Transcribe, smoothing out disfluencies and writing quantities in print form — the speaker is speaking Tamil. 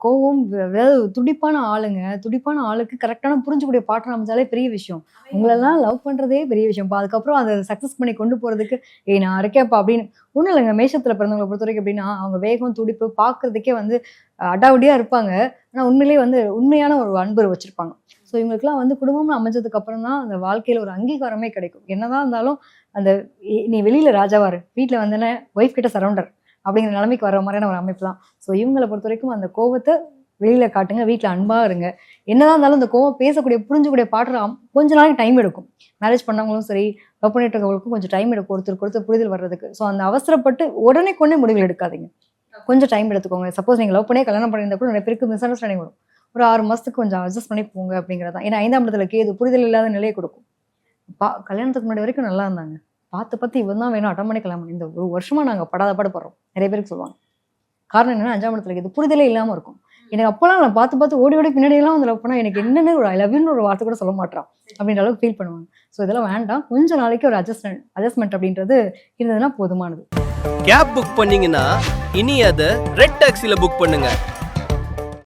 கோவம் அதாவது துடிப்பான ஆளுங்க. துடிப்பான ஆளுக்கு கரெக்ட்டான புரிஞ்சக்கூடிய பார்ட்னர் அமைஞ்சாலே பெரிய விஷயம். உங்களெல்லாம் லவ் பண்றதே பெரிய விஷயம்ப்பா. அதுக்கப்புறம் அத சக்சஸ் பண்ணி கொண்டு போறதுக்கு, "ஏய் நான் இருக்கேன்ப்பா" அப்படின்னு ஒண்ணும் இல்லங்க. மேஷத்தில பிறந்தவங்கள பொறுத்தவரைக்கும் எப்படின்னா, அவங்க வேகம், துடிப்பு பார்க்கறதுக்கே வந்து அடாவடியா இருப்பாங்க. ஆனா உண்மையிலேயே வந்து உண்மையான ஒரு அன்பு வச்சிருப்பாங்க. ஸோ இவங்களுக்கெல்லாம் வந்து குடும்பம்னு அமைஞ்சதுக்கு அப்புறம் தான் அந்த வாழ்க்கையில ஒரு அங்கீகாரமே கிடைக்கும். என்னதான் இருந்தாலும் அந்த "நீ வெளியில ராஜாவா இரு. வீட்ல வந்தோனே ஒய்ஃப் கிட்ட சரவுண்டர்" அப்படிங்கிற நிலைமைக்கு வர மாரியான ஒரு அமைப்பு தான். ஸோ இவங்கள பொறுத்தவரைக்கும் அந்த கோவத்த வெளியில காட்டுங்க. வீட்ல அன்பா இருங்க. என்னதான் இருந்தாலும் இந்த கோவம் பேசக்கூடிய, புரிஞ்சக்கூடிய பார்ட்னர் கொஞ்ச நாளைக்கு டைம் எடுக்கும். மேரேஜ் பண்ணவங்களும் சரி, லவ் பண்ணிட்டு இருக்கவங்களுக்கும் கொஞ்சம் டைம் எடுக்கும். ஒருத்தருக்கு ஒருத்தர் புரிதல் வர்றதுக்கு. ஸோ அந்த அவசரப்பட்டு உடனே முடிவுகள் எடுக்காதீங்க. கொஞ்சம் டைம் எடுத்துக்கோங்க. சப்போஸ் நீங்க லவ் பண்ணியே கல்யாணம் பண்ணியிருந்தா கூட நிறைய பேருக்கு மிஸ் அண்டர்ஸ்டாண்டிங் வரும். ஒரு 6 மாசத்துக்கு கொஞ்சம் அட்ஜஸ்ட் பண்ணி போங்க அப்படிங்கிறது தான். ஏன்னா 5ஆம் இடத்துல கேது புரிதல் இல்லாத நிலையை கொடுக்கும். கல்யாணத்துக்கு முன்னாடி வரைக்கும் நல்லா இருந்தாங்க. பார்த்து இவன் தான் வேணும் அட்டன் பண்ணி கல்யாணம் பண்ணி இந்த 1 வருஷமா நாங்க படாத பாடு படுறோம். நிறைய பேருக்கு சொல்லுவாங்க. காரணம் என்னன்னா 5ஆம் இடத்துல கேது புரிதலே இல்லாம இருக்கும். எனக்கு அப்பலாம் நான் பார்த்து ஓடி பின்னாடியெல்லாம் வந்து லவ் பண்ணா எனக்கு என்னன்னு ஒரு ஐ லவ் யூன்னு ஒரு வார்த்தை கூட சொல்ல மாட்றான். அப்படின்ற அளவுக்கு ஃபீல் பண்ணுவாங்க. ஸோ இதெல்லாம் வேண்டாம். கொஞ்ச நாளைக்கு ஒரு அட்ஜஸ்ட்மென்ட் அப்படின்றது இருந்ததுன்னா போதுமானது. கேப் புக் பண்ணீங்கன்னா இனி அத ரெட் டாக்ஸில புக் பண்ணுங்க.